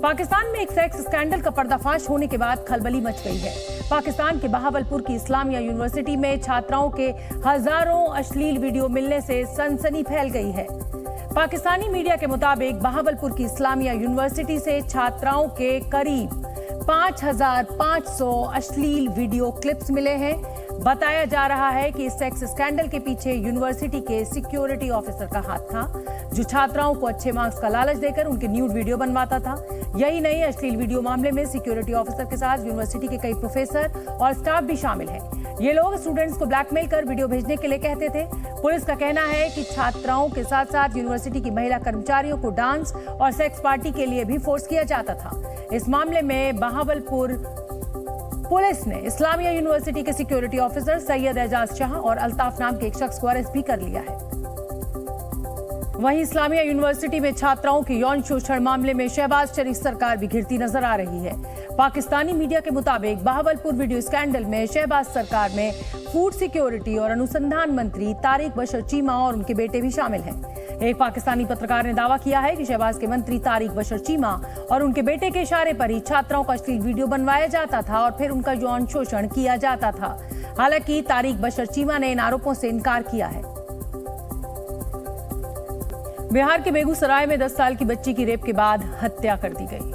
पाकिस्तान में एक sex scandal का पर्दाफाश होने के बाद खलबली मच गई है। पाकिस्तान के बहावलपुर की इस्लामिया यूनिवर्सिटी में छात्राओं के हजारों अश्लील वीडियो मिलने से सनसनी फैल गई है। पाकिस्तानी मीडिया के मुताबिक बहावलपुर की इस्लामिया यूनिवर्सिटी से छात्राओं के करीब 5,500 अश्लील वीडियो क्लिप्स मिले हैं। बताया जा रहा है कि इस सेक्स स्कैंडल के पीछे यूनिवर्सिटी के सिक्योरिटी ऑफिसर का हाथ था, जो छात्राओं को अच्छे मार्क्स का लालच देकर उनके न्यूड वीडियो बनवाता था। यही नहीं, अश्लील वीडियो मामले में सिक्योरिटी ऑफिसर के साथ यूनिवर्सिटी के कई प्रोफेसर और स्टाफ भी शामिल है। ये लोग स्टूडेंट्स को ब्लैकमेल कर वीडियो भेजने के लिए कहते थे। पुलिस का कहना है कि छात्राओं के साथ साथ यूनिवर्सिटी की महिला कर्मचारियों को डांस और सेक्स पार्टी के लिए भी फोर्स किया जाता था। इस मामले में बहावलपुर पुलिस ने इस्लामिया यूनिवर्सिटी के सिक्योरिटी ऑफिसर सैयद एजाज शाह और अल्ताफ नाम के एक शख्स को अरेस्ट भी कर लिया है। वहीं इस्लामिया यूनिवर्सिटी में छात्राओं के यौन शोषण मामले में शहबाज शरीफ सरकार भी घिरती नजर आ रही है। पाकिस्तानी मीडिया के मुताबिक बहावलपुर वीडियो स्कैंडल में शहबाज सरकार में फूड सिक्योरिटी और अनुसंधान मंत्री तारिक बशर चीमा और उनके बेटे भी शामिल हैं। एक पाकिस्तानी पत्रकार ने दावा किया है कि शहबाज के मंत्री तारिक बशर चीमा और उनके बेटे के इशारे पर ही छात्राओं का अश्लील वीडियो बनवाया जाता था और फिर उनका यौन शोषण किया जाता था। हालांकि तारिक बशर चीमा ने इन आरोपों से इनकार किया है। बिहार के बेगूसराय में 10 साल की बच्ची की रेप के बाद हत्या कर दी गई।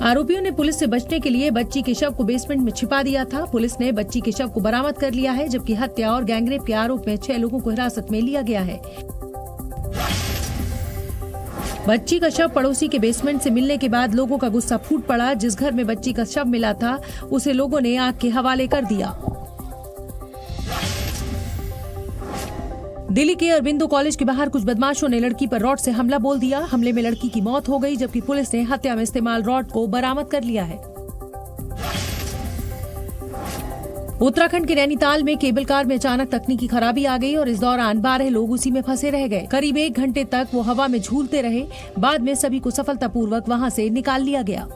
आरोपियों ने पुलिस से बचने के लिए बच्ची के शव को बेसमेंट में छिपा दिया था। पुलिस ने बच्ची के शव को बरामद कर लिया है, जबकि हत्या और गैंगरेप के आरोप में 6 लोगों को हिरासत में लिया गया है। बच्ची का शव पड़ोसी के बेसमेंट से मिलने के बाद लोगों का गुस्सा फूट पड़ा। जिस घर में बच्ची का शव मिला था उसे लोगों ने आग के हवाले कर दिया। दिल्ली के अरबिंदो कॉलेज के बाहर कुछ बदमाशों ने लड़की पर रॉड से हमला बोल दिया। हमले में लड़की की मौत हो गई, जबकि पुलिस ने हत्या में इस्तेमाल रॉड को बरामद कर लिया है। उत्तराखंड के नैनीताल में केबल कार में अचानक तकनीकी खराबी आ गई और इस दौरान 12 लोग उसी में फंसे रह गए। करीब 1 घंटे तक वो हवा में झूलते रहे। बाद में सभी को सफलतापूर्वक वहां से निकाल लिया गया।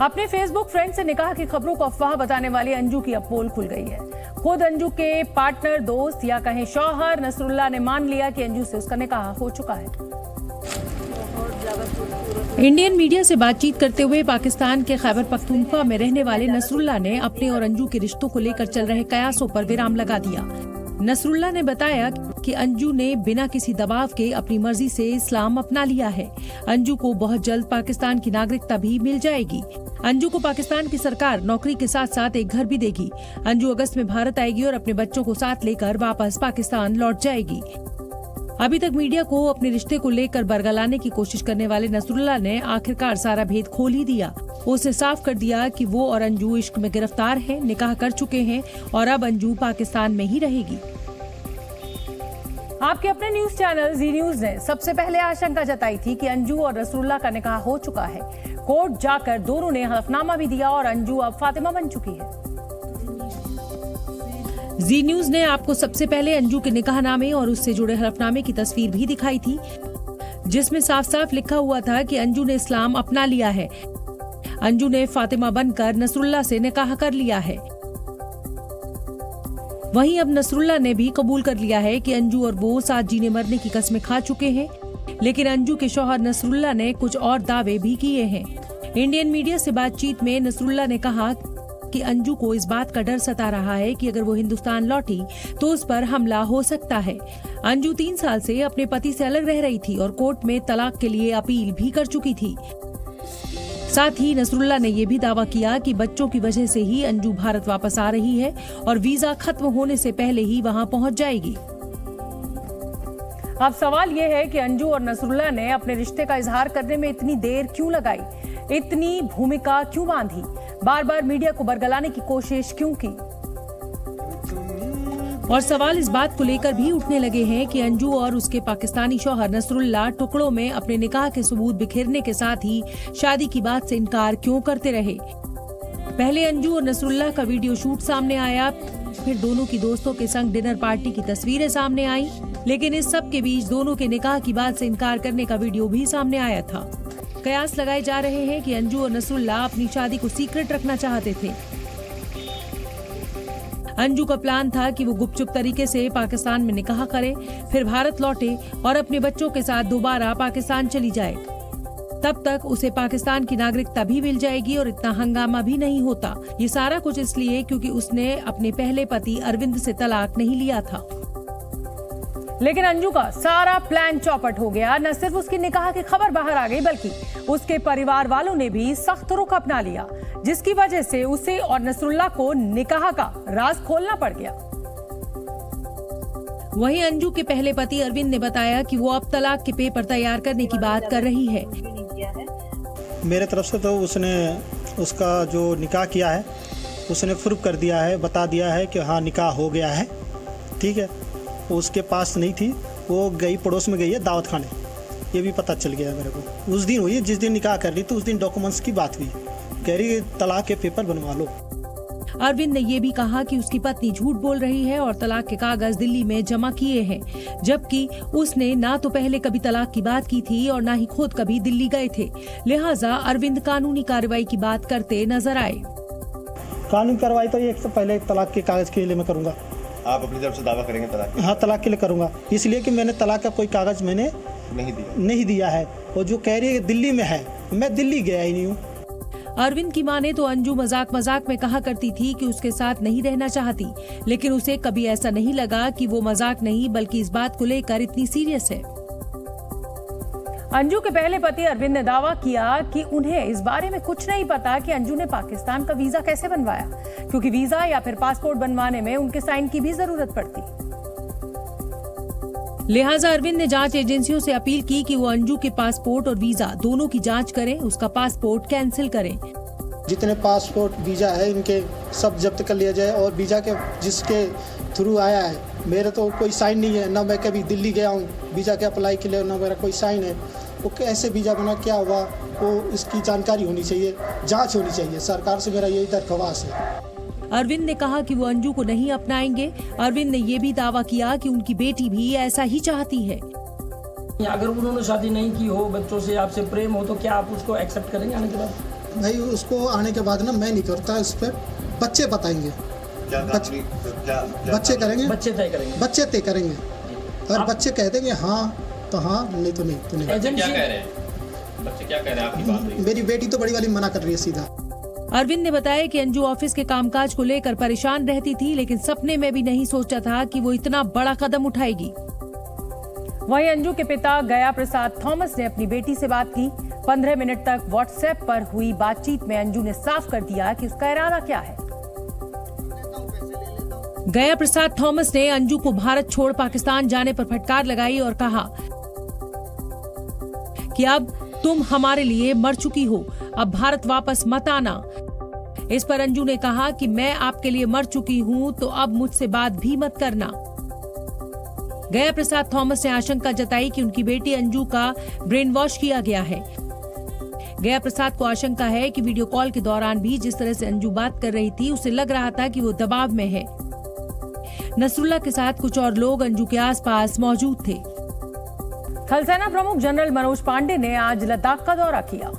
अपने फेसबुक फ्रेंड से निकाह की खबरों को अफवाह बताने वाली अंजू की अब पोल खुल गई है। खुद अंजू के पार्टनर, दोस्त या कहें शौहर नसरुल्लाह ने मान लिया कि अंजू से उसका निकाह हो चुका है। इंडियन मीडिया से बातचीत करते हुए पाकिस्तान के खैबर पख्तूनख्वा में रहने वाले नसरुल्लाह ने अपने और अंजू के रिश्तों को लेकर चल रहे कयासों पर विराम लगा दिया। नसरुल्लाह ने बताया कि अंजू ने बिना किसी दबाव के अपनी मर्जी से इस्लाम अपना लिया है। अंजू को बहुत जल्द पाकिस्तान की नागरिकता भी मिल जाएगी। अंजू को पाकिस्तान की सरकार नौकरी के साथ साथ एक घर भी देगी। अंजू अगस्त में भारत आएगी और अपने बच्चों को साथ लेकर वापस पाकिस्तान लौट जाएगी। अभी तक मीडिया को अपने रिश्ते को लेकर बरगलाने की कोशिश करने वाले नसरुल्लाह ने आखिरकार सारा भेद खोल ही दिया। उसने साफ कर दिया कि वो और अंजू इश्क में गिरफ्तार हैं, निकाह कर चुके हैं और अब अंजू पाकिस्तान में ही रहेगी। आपके अपने न्यूज चैनल जी न्यूज ने सबसे पहले आशंका जताई थी कि अंजू और नसरुल्लाह का निकाह हो चुका है। कोर्ट जाकर दोनों ने हलफनामा भी दिया और अंजू अब फातिमा बन चुकी है। जी न्यूज ने आपको सबसे पहले अंजू के निकाहनामे और उससे जुड़े हलफनामे की तस्वीर भी दिखाई थी, जिसमें साफ साफ लिखा हुआ था कि अंजू ने इस्लाम अपना लिया है। अंजू ने फातिमा बनकर नसरुल्लाह से निकाह कर लिया है। वहीं अब नसरुल्लाह ने भी कबूल कर लिया है कि अंजू और वो साथ जीने मरने की कस्में खा चुके हैं। लेकिन अंजू के शौहर नसरुल्लाह ने कुछ और दावे भी किए हैं। इंडियन मीडिया से बातचीत में नसरुल्लाह ने कहा कि अंजू को इस बात का डर सता रहा है कि अगर वो हिंदुस्तान लौटी तो उस पर हमला हो सकता है। अंजू 3 साल से अपने पति से अलग रह रही थी और कोर्ट में तलाक के लिए अपील भी कर चुकी थी। साथ ही नसरुल्लाह ने यह भी दावा किया कि बच्चों की वजह से ही अंजू भारत वापस आ रही है और वीजा खत्म होने से पहले ही वहां पहुंच जाएगी। अब सवाल यह है कि अंजू और नसरुल्लाह ने अपने रिश्ते का इजहार करने में इतनी देर क्यों लगाई, इतनी भूमिका क्यों बांधी, बार बार मीडिया को बरगलाने की कोशिश क्यों की। और सवाल इस बात को लेकर भी उठने लगे हैं कि अंजू और उसके पाकिस्तानी शौहर नसरुल्लाह टुकड़ों में अपने निकाह के सबूत बिखेरने के साथ ही शादी की बात से इनकार क्यों करते रहे। पहले अंजू और नसरुल्लाह का वीडियो शूट सामने आया, फिर दोनों की दोस्तों के संग डिनर पार्टी की तस्वीरें सामने आई, लेकिन इस सब के बीच दोनों के निकाह की बात से इनकार करने का वीडियो भी सामने आया था। कयास लगाए जा रहे हैं कि अंजू और नसरुल्लाह अपनी शादी को सीक्रेट रखना चाहते थे। अंजू का प्लान था कि वो गुपचुप तरीके से पाकिस्तान में निकाह करे, फिर भारत लौटे और अपने बच्चों के साथ दोबारा पाकिस्तान चली जाए। तब तक उसे पाकिस्तान की नागरिकता भी मिल जाएगी और इतना हंगामा भी नहीं होता। ये सारा कुछ इसलिए क्योंकि उसने अपने पहले पति अरविंद से तलाक नहीं लिया था। लेकिन अंजू का सारा प्लान चौपट हो गया। न सिर्फ उसकी निकाह की खबर बाहर आ गई, बल्कि उसके परिवार वालों ने भी सख्त रुख अपना लिया, जिसकी वजह से उसे और नसरुल्लाह को निकाह का राज खोलना पड़ गया। वहीं अंजू के पहले पति अरविंद ने बताया कि वो अब तलाक के पेपर तैयार करने की बात कर रही है। मेरे तरफ से तो उसने उसका जो निकाह किया है उसने प्रूफ कर दिया है, बता दिया है कि हाँ निकाह हो गया है। ठीक है, उसके पास नहीं थी, वो गई पड़ोस में गई है दावत खाने, ये भी पता चल गया मेरे को। उस दिन हुई जिस दिन निकाह कर ली तो उस दिन डॉक्यूमेंट्स की बात हुई, कह रही तलाक के पेपर बनवा लो। अरविंद ने ये भी कहा कि उसकी पत्नी झूठ बोल रही है और तलाक के कागज दिल्ली में जमा किए हैं, जबकि उसने ना तो पहले कभी तलाक की बात की थी और ना ही खुद कभी दिल्ली गए थे। लिहाजा अरविंद कानूनी कार्रवाई की बात करते नजर आए। कानूनी कार्रवाई तो एक तो पहले तलाक के कागज के लिए मैं करूँगा। आप अपनी तरफ से दावा करेंगे तलाक? हाँ, तलाक के लिए करूँगा, इसलिए कि मैंने तलाक का कोई कागज मैंने नहीं दिया है। और जो कह रही है दिल्ली में है, मैं दिल्ली गया ही नहीं हूँ। अरविंद की माने तो अंजू मजाक मजाक में कहा करती थी कि उसके साथ नहीं रहना चाहती, लेकिन उसे कभी ऐसा नहीं लगा कि वो मजाक नहीं बल्कि इस बात को लेकर इतनी सीरियस है। अंजू के पहले पति अरविंद ने दावा किया कि उन्हें इस बारे में कुछ नहीं पता कि अंजू ने पाकिस्तान का वीजा कैसे बनवाया, क्योंकि वीजा या फिर पासपोर्ट बनवाने में उनके साइन की भी जरूरत पड़ती। लिहाजा अरविंद ने जांच एजेंसियों से अपील की कि वो अंजू के पासपोर्ट और वीजा दोनों की जांच करें, उसका पासपोर्ट कैंसिल करें। जितने पासपोर्ट वीजा है इनके सब जब्त कर लिया जाए, और वीजा के जिसके थ्रू आया है मेरे तो कोई साइन नहीं है, ना मैं कभी दिल्ली गया हूँ वीजा के अप्लाई के लिए, ना मेरा कोई साइन है। वो कैसे वीजा बना, क्या हुआ, वो इसकी जानकारी होनी चाहिए, जांच होनी चाहिए। सरकार से मेरा यही दरख्वास्त है। अरविंद ने कहा कि वो अंजू को नहीं अपनाएंगे। अरविंद ने ये भी दावा किया कि उनकी बेटी भी ऐसा ही चाहती है। अगर उन्होंने शादी नहीं की हो, बच्चों से आपसे प्रेम हो, तो क्या आप उसको एक्सेप्ट करेंगे आने के बाद? भाई उसको आने के बाद ना मैं नहीं करता, इस पर बच्चे बताएंगे, बच्चे करेंगे, बच्चे तय करेंगे, बच्चे तय करेंगे। और बच्चे कह देंगे हाँ तो हाँ, नहीं तो नहीं तो नहीं। बच्चे क्या कह रहे हैं? बच्चे क्या कह रहे हैं? आपकी बात मेरी बेटी तो बड़ी वाली मना कर रही है सीधा। अरविंद ने बताया कि अंजू ऑफिस के कामकाज को लेकर परेशान रहती थी, लेकिन सपने में भी नहीं सोचा था कि वो इतना बड़ा कदम उठाएगी। वहीं अंजू के पिता गया प्रसाद थॉमस ने अपनी बेटी से बात की। 15 मिनट तक व्हाट्सएप पर हुई बातचीत में अंजू ने साफ कर दिया कि उसका इरादा क्या है। गया प्रसाद थॉमस ने अंजू को भारत छोड़ पाकिस्तान जाने पर फटकार लगाई और कहा कि अब तुम हमारे लिए मर चुकी हो, अब भारत वापस मत आना। इस पर अंजू ने कहा कि मैं आपके लिए मर चुकी हूं, तो अब मुझसे बात भी मत करना। गया प्रसाद थॉमस ने आशंका जताई कि उनकी बेटी अंजू का ब्रेन वॉश किया गया है। गया प्रसाद को आशंका है कि वीडियो कॉल के दौरान भी जिस तरह से अंजू बात कर रही थी, उसे लग रहा था कि वो दबाव में है। नसरुल्लाह के साथ कुछ और लोग अंजू के आसपास मौजूद थे। थल सेना प्रमुख जनरल मनोज पांडे ने आज लद्दाख का दौरा किया।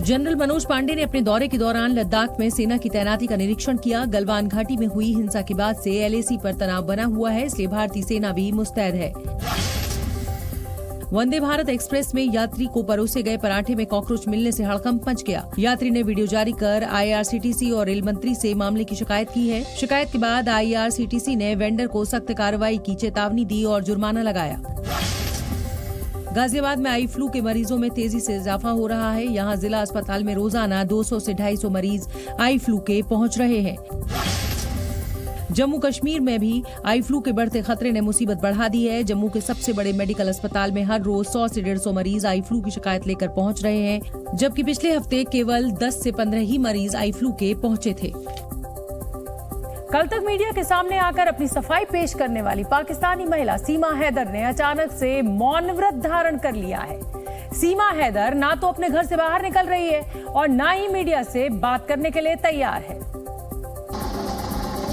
जनरल मनोज पांडे ने अपने दौरे के दौरान लद्दाख में सेना की तैनाती का निरीक्षण किया। गलवान घाटी में हुई हिंसा के बाद से LAC पर तनाव बना हुआ है, इसलिए भारतीय सेना भी मुस्तैद है। वंदे भारत एक्सप्रेस में यात्री को परोसे गए पराठे में कॉकरोच मिलने से हड़कंप मच गया। यात्री ने वीडियो जारी कर IRCTC और रेल मंत्री से मामले की शिकायत की है। शिकायत के बाद IRCTC ने वेंडर को सख्त कार्रवाई की चेतावनी दी और जुर्माना लगाया। गाजियाबाद में आई फ्लू के मरीजों में तेजी से इजाफा हो रहा है। यहाँ जिला अस्पताल में रोजाना 200 से 250 मरीज आई फ्लू के पहुंच रहे हैं। जम्मू कश्मीर में भी आई फ्लू के बढ़ते खतरे ने मुसीबत बढ़ा दी है। जम्मू के सबसे बड़े मेडिकल अस्पताल में हर रोज 100 से 150 मरीज आई फ्लू की शिकायत लेकर पहुंच रहे हैं, जबकि पिछले हफ्ते केवल 10 से 15 ही मरीज आई फ्लू के पहुंचे थे। कल तक मीडिया के सामने आकर अपनी सफाई पेश करने वाली पाकिस्तानी महिला सीमा हैदर ने अचानक से मौन व्रत धारण कर लिया है। सीमा हैदर ना तो अपने घर से बाहर निकल रही है और ना ही मीडिया से बात करने के लिए तैयार है।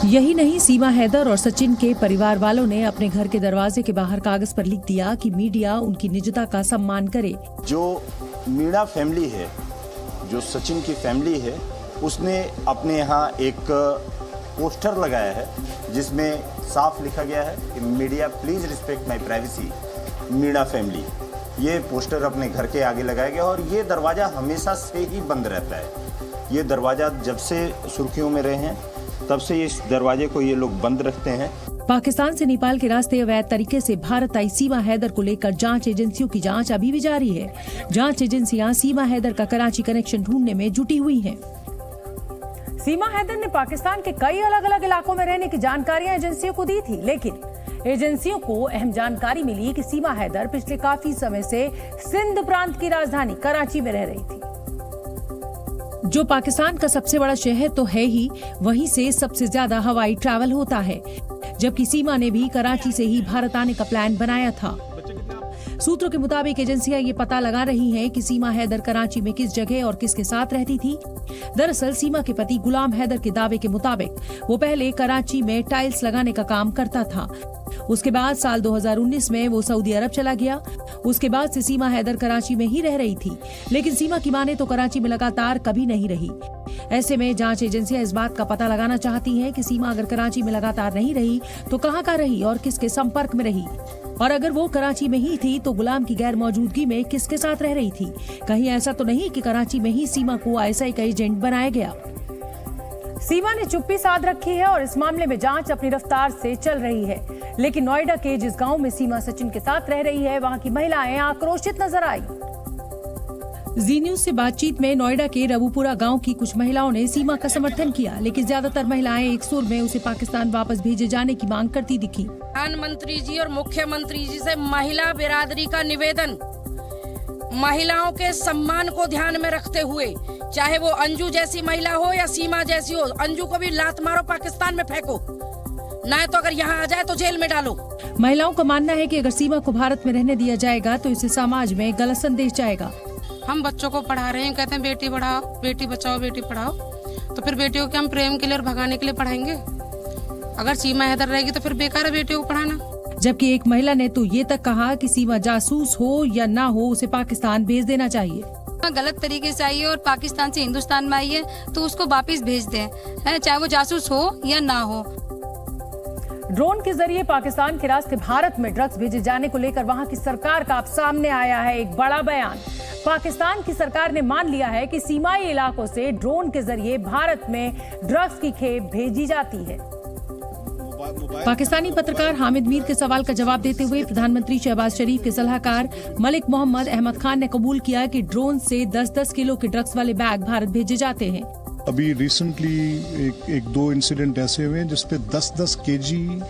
यही नहीं, सीमा हैदर और सचिन के परिवार वालों ने अपने घर के दरवाजे के बाहर कागज पर लिख दिया कि मीडिया उनकी निजता का सम्मान करे। जो मीणा फैमिली है, जो सचिन की फैमिली है, उसने अपने यहाँ एक पोस्टर लगाया है जिसमें साफ लिखा गया है कि media please respect my privacy, Meena family. ये पोस्टर अपने घर के आगे लगाया गया और ये दरवाज़ा हमेशा से ही बंद रहता है। ये दरवाज़ा जब से सुर्खियों में रहे हैं तब से इस दरवाजे को ये लोग बंद रखते हैं। पाकिस्तान से नेपाल के रास्ते अवैध तरीके से भारत आई सीमा हैदर को लेकर जांच एजेंसियों की जांच अभी भी जारी है। जांच एजेंसियां सीमा हैदर का कराची कनेक्शन ढूंढने में जुटी हुई हैं। सीमा हैदर ने पाकिस्तान के कई अलग अलग इलाकों में रहने की जानकारियां एजेंसियों को दी थी, लेकिन एजेंसियों को अहम जानकारी मिली कि सीमा हैदर पिछले काफी समय से सिंध प्रांत की राजधानी कराची में रह रही थी, जो पाकिस्तान का सबसे बड़ा शहर तो है ही, वहीं से सबसे ज्यादा हवाई ट्रैवल होता है। जबकि सीमा ने भी कराची से ही भारत आने का प्लान बनाया था। सूत्रों के मुताबिक एजेंसियां ये पता लगा रही हैं कि सीमा हैदर कराची में किस जगह और किसके साथ रहती थी। दरअसल सीमा के पति गुलाम हैदर के दावे के मुताबिक वो पहले कराची में टाइल्स लगाने का काम करता था। उसके बाद साल 2019 में वो सऊदी अरब चला गया। उसके बाद से सीमा हैदर कराची में ही रह रही थी, लेकिन सीमा की माने तो कराची में लगातार कभी नहीं रही। ऐसे में जांच एजेंसियां इस बात का पता लगाना चाहती हैं कि सीमा अगर कराची में लगातार नहीं रही तो कहां का रही और किसके संपर्क में रही, और अगर वो कराची में ही थी तो गुलाम की गैर मौजूदगी में किसके साथ रह रही थी। कहीं ऐसा तो नहीं कि कराची में ही सीमा को आईएसआई का एजेंट बनाया गया। सीमा ने चुप्पी साध रखी है और इस मामले में जांच अपनी रफ्तार से चल रही है, लेकिन नोएडा के जिस गांव में सीमा सचिन के साथ रह रही है वहां की महिलाएं आक्रोशित नजर आई। जी न्यूज से बातचीत में नोएडा के रबूपुरा गांव की कुछ महिलाओं ने सीमा का समर्थन किया, लेकिन ज्यादातर महिलाएं एक सुर में उसे पाकिस्तान वापस भेजे जाने की मांग करती दिखी। प्रधानमंत्री जी और मुख्यमंत्री जी से महिला बिरादरी का निवेदन, महिलाओं के सम्मान को ध्यान में रखते हुए, चाहे वो अंजू जैसी महिला हो या सीमा जैसी हो, अंजू को भी लात मारो, पाकिस्तान में फेंको, ना तो अगर यहाँ आ जाए तो जेल में डालो। महिलाओं का मानना है कि अगर सीमा को भारत में रहने दिया जाएगा तो इससे समाज में गलत संदेश जाएगा। हम बच्चों को पढ़ा रहे हैं, कहते हैं बेटी बढ़ाओ, बेटी बचाओ, बेटी पढ़ाओ, तो फिर बेटियों को हम प्रेम के लिए और भगाने के लिए पढ़ाएंगे? अगर सीमा हैदर रहेगी तो फिर बेकार है बेटियों को पढ़ाना। जबकि एक महिला ने तो ये तक कहा कि सीमा जासूस हो या ना हो उसे पाकिस्तान भेज देना चाहिए। गलत तरीके से आई है और पाकिस्तान से हिंदुस्तान में आई है तो उसको वापस भेज दें, चाहे वो जासूस हो या ना हो। ड्रोन के जरिए पाकिस्तान के रास्ते भारत में ड्रग्स भेजे जाने को लेकर वहां की सरकार का अब सामने आया है एक बड़ा बयान। पाकिस्तान की सरकार ने मान लिया है कि सीमाई इलाकों से ड्रोन के जरिए भारत में ड्रग्स की खेप भेजी जाती है। पाकिस्तानी पत्रकार हामिद मीर के सवाल का जवाब देते हुए प्रधानमंत्री शहबाज शरीफ के सलाहकार मलिक मोहम्मद अहमद खान ने कबूल किया कि ड्रोन से 10-10 किलो के ड्रग्स वाले बैग भारत भेजे जाते हैं। अभी रिसेंटली एक दो इंसिडेंट ऐसे हुए हैं जिसपे 10-10 केजी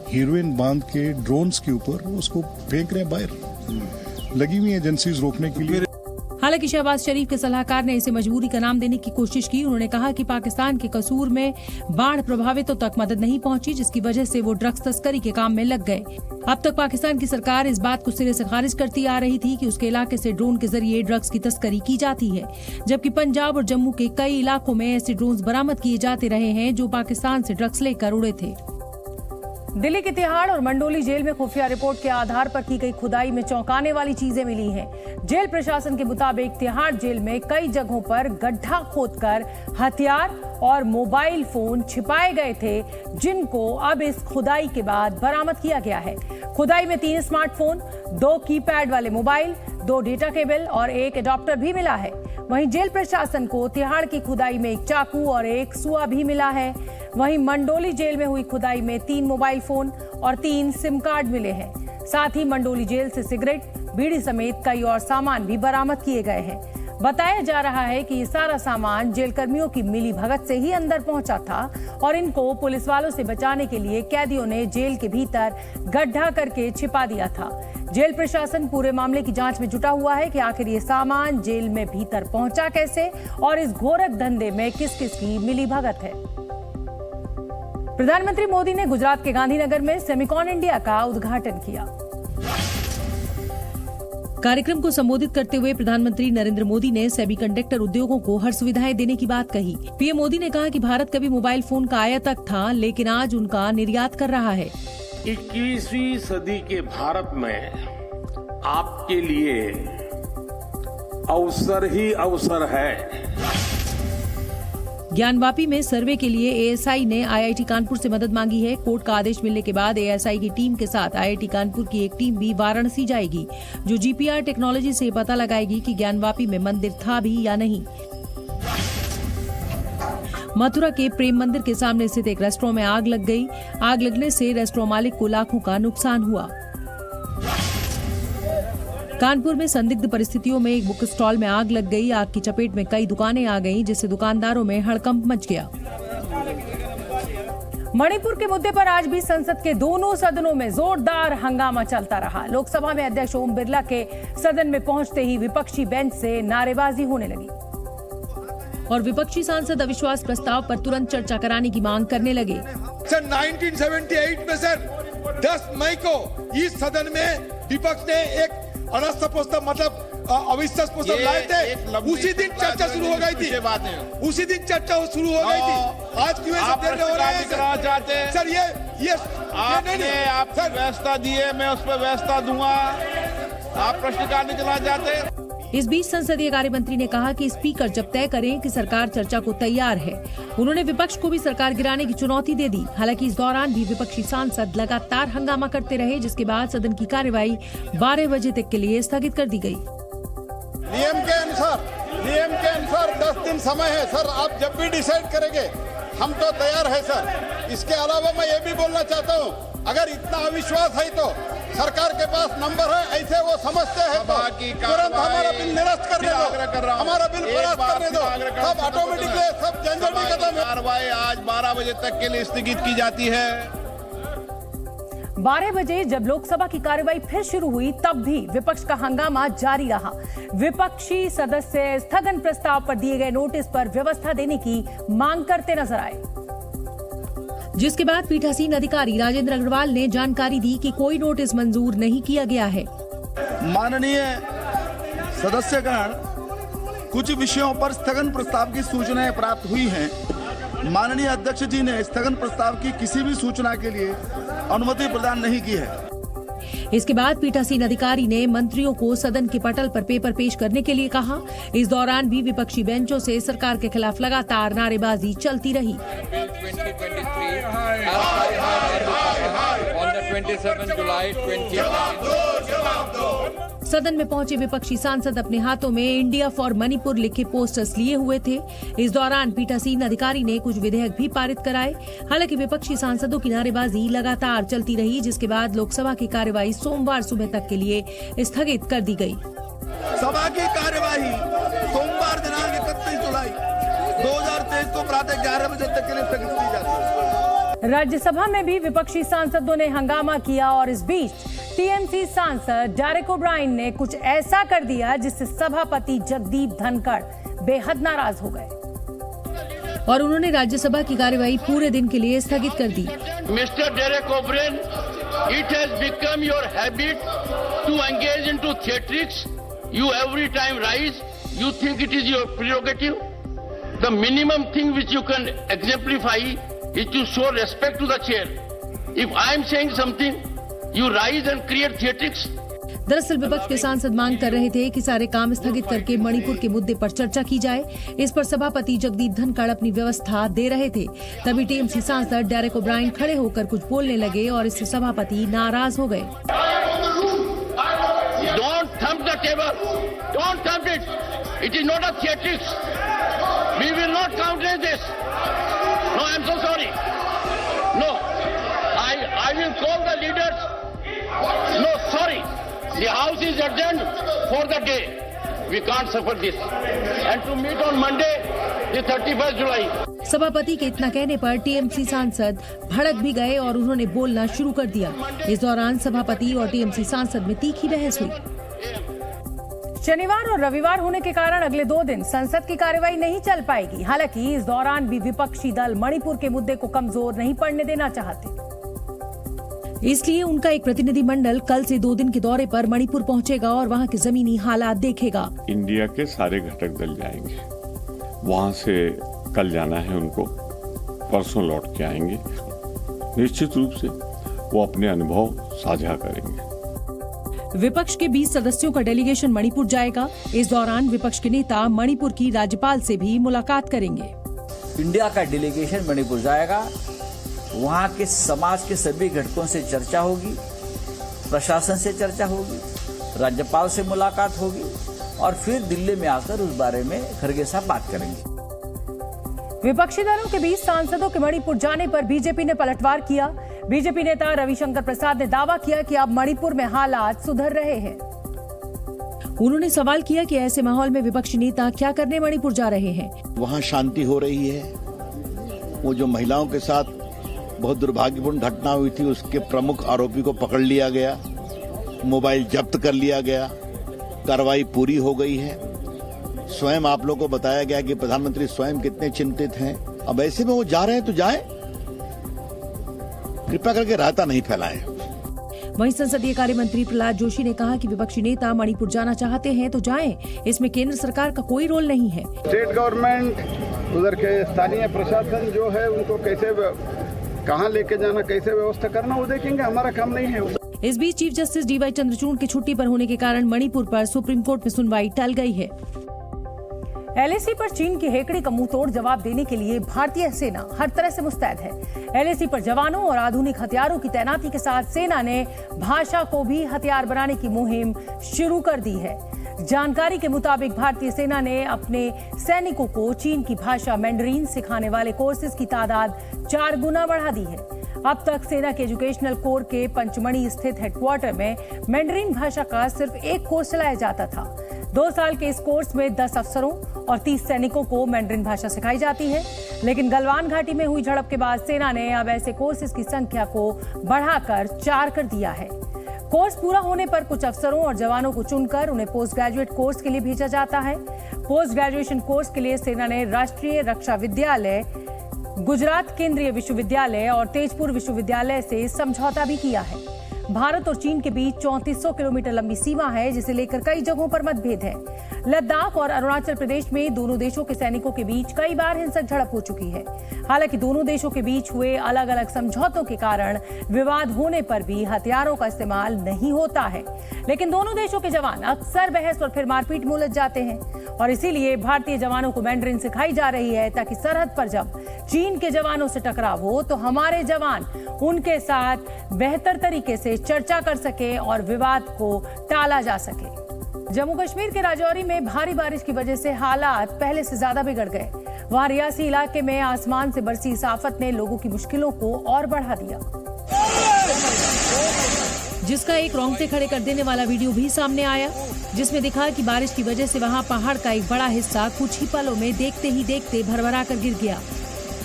हीरोइन बांध के ड्रोन्स के ऊपर उसको फेंक रहे हैं बाहर। लगी हुई एजेंसीज रोकने के लिए। हालांकि शहबाज शरीफ के सलाहकार ने इसे मजबूरी का नाम देने की कोशिश की। उन्होंने कहा कि पाकिस्तान के कसूर में बाढ़ प्रभावितों तक मदद नहीं पहुंची, जिसकी वजह से वो ड्रग्स तस्करी के काम में लग गए। अब तक पाकिस्तान की सरकार इस बात को सिरे से खारिज करती आ रही थी कि उसके इलाके से ड्रोन के जरिए ड्रग्स की तस्करी की जाती है, जबकि पंजाब और जम्मू के कई इलाकों में ऐसे ड्रोन बरामद किए जाते रहे हैं जो पाकिस्तान से ड्रग्स लेकर उड़े थे। दिल्ली के तिहाड़ और मंडोली जेल में खुफिया रिपोर्ट के आधार पर की गई खुदाई में चौंकाने वाली चीजें मिली हैं। जेल प्रशासन के मुताबिक तिहाड़ जेल में कई जगहों पर गड्ढा खोदकर हथियार और मोबाइल फोन छिपाए गए थे, जिनको अब इस खुदाई के बाद बरामद किया गया है। खुदाई में 3 स्मार्टफोन, 2 कीपैड वाले मोबाइल, 2 डेटा केबल और 1 एडाप्टर भी मिला है। वहीं जेल प्रशासन को तिहाड़ की खुदाई में 1 चाकू और 1 सुआ भी मिला है। वहीं मंडोली जेल में हुई खुदाई में 3 मोबाइल फोन और 3 सिम कार्ड मिले हैं। साथ ही मंडोली जेल से सिगरेट, बीड़ी समेत कई और सामान भी बरामद किए गए हैं। बताया जा रहा है कि ये सारा सामान जेल कर्मियों की मिली भगत से ही अंदर पहुंचा था और इनको पुलिस वालों से बचाने के लिए कैदियों ने जेल के भीतर गड्ढा करके छिपा दिया था। जेल प्रशासन पूरे मामले की जांच में जुटा हुआ है कि आखिर ये सामान जेल में भीतर पहुंचा कैसे और इस घोरक धंधे में किस किस की मिली भगत है। प्रधानमंत्री मोदी ने गुजरात के गांधीनगर में सेमिकॉन इंडिया का उद्घाटन किया। कार्यक्रम को संबोधित करते हुए प्रधानमंत्री नरेंद्र मोदी ने सेमीकंडक्टर उद्योगों को हर सुविधाएं देने की बात कही। पीएम मोदी ने कहा कि भारत कभी मोबाइल फोन का आयातक था, लेकिन आज उनका निर्यात कर रहा है। 21वीं सदी के भारत में आपके लिए अवसर ही अवसर है। ज्ञानवापी में सर्वे के लिए एएसआई ने आईआईटी कानपुर से मदद मांगी है। कोर्ट का आदेश मिलने के बाद एएसआई की टीम के साथ आईआईटी कानपुर की एक टीम भी वाराणसी जाएगी, जो जीपीआर टेक्नोलॉजी से पता लगाएगी कि ज्ञानवापी में मंदिर था भी या नहीं। मथुरा के प्रेम मंदिर के सामने स्थित एक रेस्टोरेंट में आग लग गई। आग लगने से रेस्टोरेंट मालिक को लाखों का नुकसान हुआ। कानपुर में संदिग्ध परिस्थितियों में एक बुक स्टॉल में आग लग गई। आग की चपेट में कई दुकानें आ गईं, जिससे दुकानदारों में हड़कंप मच गया। मणिपुर के मुद्दे पर आज भी संसद के दोनों सदनों में जोरदार हंगामा चलता रहा। लोकसभा में अध्यक्ष ओम बिरला के सदन में पहुंचते ही विपक्षी बेंच से नारेबाजी होने लगी और विपक्षी सांसद अविश्वास प्रस्ताव पर तुरंत चर्चा कराने की मांग करने लगे। सर 1978 में सर 10 मई को इस सदन में विपक्ष ने एक मतलब अविश्वास प्रस्ताव लाए थे। उसी दिन चर्चा शुरू हो गई थी। उसी दिन चर्चा शुरू हो गई थी। आज क्यों ऐसा देर हो रहा है सर? ये आपने आप व्यवस्था दी है, मैं उस पर व्यवस्था दूंगा। आप प्रश्नकाल नहीं चला जाते। इस बीच संसदीय कार्य मंत्री ने कहा कि स्पीकर जब तय करें कि सरकार चर्चा को तैयार है। उन्होंने विपक्ष को भी सरकार गिराने की चुनौती दे दी। हालांकि इस दौरान भी विपक्षी सांसद लगातार हंगामा करते रहे, जिसके बाद सदन की कार्यवाही 12 बजे तक के लिए स्थगित कर दी गई। नियम के अनुसार 10 दिन समय है सर। आप जब भी डिसाइड करेंगे हम तो तैयार है सर। इसके अलावा मैं ये भी बोलना चाहता हूँ, अगर इतना अविश्वास है तो सरकार के पास नंबर है, ऐसे वो समझते हैं तो तुरंत हमारा बिल निरस्त करने दो, हमारा बिल पास करने दो, सब ऑटोमेटिकली सब झंझट खत्म है। कार्रवाई आज 12 बजे तक के लिए स्थगित की जाती है। 12 बजे जब लोकसभा की कार्यवाही फिर शुरू हुई, तब भी विपक्ष का हंगामा जारी रहा। विपक्षी सदस्य स्थगन प्रस्ताव पर दिए गए नोटिस पर व्यवस्था देने की मांग करते नजर आए, जिसके बाद पीठासीन अधिकारी राजेंद्र अग्रवाल ने जानकारी दी कि कोई नोटिस मंजूर नहीं किया गया है। माननीय सदस्यगण, कुछ विषयों पर स्थगन प्रस्ताव की सूचनाएं प्राप्त हुई हैं। माननीय अध्यक्ष जी ने स्थगन प्रस्ताव की किसी भी सूचना के लिए अनुमति प्रदान नहीं की है। इसके बाद पीठासीन अधिकारी ने मंत्रियों को सदन के पटल पर पेपर पेश करने के लिए कहा। इस दौरान भी विपक्षी बेंचों से सरकार के खिलाफ लगातार नारेबाजी चलती रही। सदन में पहुंचे विपक्षी सांसद अपने हाथों में इंडिया फॉर मणिपुर लिखे पोस्टर्स लिए हुए थे। इस दौरान पीठासीन अधिकारी ने कुछ विधेयक भी पारित कराए। हालांकि विपक्षी सांसदों की नारेबाजी लगातार चलती रही, जिसके बाद लोकसभा की कार्यवाही सोमवार सुबह तक के लिए स्थगित कर दी गई। सभा की कार्यवाही सोमवार दिनांक 31 जुलाई 2023 को प्रातः 11 बजे तक के लिए स्थगित की जाती है। राज्यसभा में भी विपक्षी सांसदों ने हंगामा किया और इस बीच टीएमसी सांसद डेरेक ओब्रायन ने कुछ ऐसा कर दिया जिससे सभापति जगदीप धनखड़ बेहद नाराज हो गए और उन्होंने राज्यसभा की कार्यवाही पूरे दिन के लिए स्थगित कर दी। Mister Derek O'Brien, it has become your habit to engage into theatrics. You every time rise, you think it is your prerogative. The minimum thing which you can exemplify is to show respect to the chair. If I am saying something, you rise and create theatrics. दरअसल विपक्ष के सांसद मांग कर रहे थे कि सारे काम स्थगित करके मणिपुर के मुद्दे पर चर्चा की जाए। इस पर सभापति जगदीप धनखड़ अपनी व्यवस्था दे रहे थे। तभी टीएमसी सांसद डेरेक ओब्रायन खड़े होकर कुछ बोलने लगे और इससे सभापति नाराज हो गए। Don't thump the table. Don't thump it. It is not a theatrics. We will not countenance this. No, I am so sorry. No, I will call the leaders. No, sorry. The house is adjourned for the day. We can't suffer this. And to meet on Monday, the 31st July. सभापति के इतना कहने पर TMC सांसद भड़क भी गए और उन्होंने बोलना शुरू कर दिया। इस दौरान सभापति और टीएमसी सांसद में तीखी बहस हुई। शनिवार और रविवार होने के कारण अगले 2 दिन संसद की कार्यवाही नहीं चल पाएगी। हालांकि इस दौरान भी विपक्षी दल मणिपुर के मुद्दे को कमजोर नहीं पड़ने देना चाहते। इसलिए उनका एक प्रतिनिधि मंडल कल से 2 दिन के दौरे पर मणिपुर पहुंचेगा और वहां के जमीनी हालात देखेगा। इंडिया के सारे घटक दल जाएंगे, वहां से कल जाना है उनको, परसों लौट के आएंगे। निश्चित रूप से वो अपने अनुभव साझा करेंगे। विपक्ष के 20 सदस्यों का डेलीगेशन मणिपुर जाएगा। इस दौरान विपक्ष के नेता मणिपुर की राज्यपाल से भी मुलाकात करेंगे। इंडिया का डेलीगेशन मणिपुर जाएगा, वहाँ के समाज के सभी घटकों से चर्चा होगी, प्रशासन से चर्चा होगी, राज्यपाल से मुलाकात होगी और फिर दिल्ली में आकर उस बारे में खड़गे साहब बात करेंगे। विपक्षी दलों के बीच सांसदों के मणिपुर जाने पर बीजेपी ने पलटवार किया। बीजेपी नेता रविशंकर प्रसाद ने दावा किया कि अब मणिपुर में हालात सुधर रहे हैं। उन्होंने सवाल किया कि ऐसे माहौल में विपक्षी नेता क्या करने मणिपुर जा रहे हैं। वहाँ शांति हो रही है। वो जो महिलाओं के साथ बहुत दुर्भाग्यपूर्ण घटना हुई थी, उसके प्रमुख आरोपी को पकड़ लिया गया, मोबाइल जब्त कर लिया गया, कार्रवाई पूरी हो गई है। स्वयं आप लोगों को बताया गया कि प्रधानमंत्री स्वयं कितने चिंतित हैं। अब ऐसे में वो जा रहे हैं तो जाए, कृपया करके रायता नहीं फैलाएं। वहीं संसदीय कार्य मंत्री प्रहलाद जोशी ने कहा कि विपक्षी नेता मणिपुर जाना चाहते हैं तो जाएं, इसमें केंद्र सरकार का कोई रोल नहीं है। स्टेट गवर्नमेंट, उधर के स्थानीय प्रशासन जो है उनको कैसे कहां लेके जाना, कैसे व्यवस्था करना, वो देखेंगे, हमारा काम नहीं है। इस बीच चीफ जस्टिस डीवाई चंद्रचूड़ की छुट्टी पर होने के कारण मणिपुर पर सुप्रीम कोर्ट में सुनवाई टल गई है। एलएसी पर चीन की हेकड़ी का मुंह तोड़ जवाब देने के लिए भारतीय सेना हर तरह से मुस्तैद है। एलएसी पर जवानों और आधुनिक हथियारों की तैनाती के साथ सेना ने भाषा को भी हथियार बनाने की मुहिम शुरू कर दी है। जानकारी के मुताबिक भारतीय सेना ने अपने सैनिकों को चीन की भाषा मैंडरीन सिखाने वाले कोर्सेज की तादाद 4 गुना बढ़ा दी है। अब तक सेना के एजुकेशनल कोर के पंचमढ़ी स्थित हेडक्वार्टर में मैंडरीन भाषा का सिर्फ एक कोर्स चलाया जाता था। 2 साल के इस कोर्स में 10 अफसरों और 30 सैनिकों को मैंडरीन भाषा सिखाई जाती है। लेकिन गलवान घाटी में हुई झड़प के बाद सेना ने अब ऐसे कोर्सेज की संख्या को बढ़ाकर 4 कर दिया है। कोर्स पूरा होने पर कुछ अफसरों और जवानों को चुनकर उन्हें पोस्ट ग्रेजुएट कोर्स के लिए भेजा जाता है। पोस्ट ग्रेजुएशन कोर्स के लिए सेना ने राष्ट्रीय रक्षा विद्यालय, गुजरात केंद्रीय विश्वविद्यालय और तेजपुर विश्वविद्यालय से समझौता भी किया है। भारत और चीन के बीच 3400 किलोमीटर लंबी सीमा है, जिसे लेकर कई जगहों पर मतभेद है। लद्दाख और अरुणाचल प्रदेश में दोनों देशों के सैनिकों के बीच कई बार हिंसक झड़प हो चुकी है। हालांकि दोनों देशों के बीच हुए अलग अलग समझौतों के कारण विवाद होने पर भी हथियारों का इस्तेमाल नहीं होता है। लेकिन दोनों देशों के जवान अक्सर बहस और फिर मारपीट में उलझ जाते हैं और इसीलिए भारतीय जवानों को मैंडरीन सिखाई जा रही है, ताकि सरहद पर जब चीन के जवानों से टकराव हो तो हमारे जवान उनके साथ बेहतर तरीके से चर्चा कर सके और विवाद को टाला जा सके। जम्मू कश्मीर के राजौरी में भारी बारिश की वजह से हालात पहले से ज्यादा बिगड़ गए। वहां रियासी इलाके में आसमान से बरसी इस आफत ने लोगों की मुश्किलों को और बढ़ा दिया, जिसका एक रोंगटे खड़े कर देने वाला वीडियो भी सामने आया, जिसमें दिखा कि बारिश की वजह से वहां पहाड़ का एक बड़ा हिस्सा कुछ ही पलों में देखते ही देखते भरभरा कर गिर गया।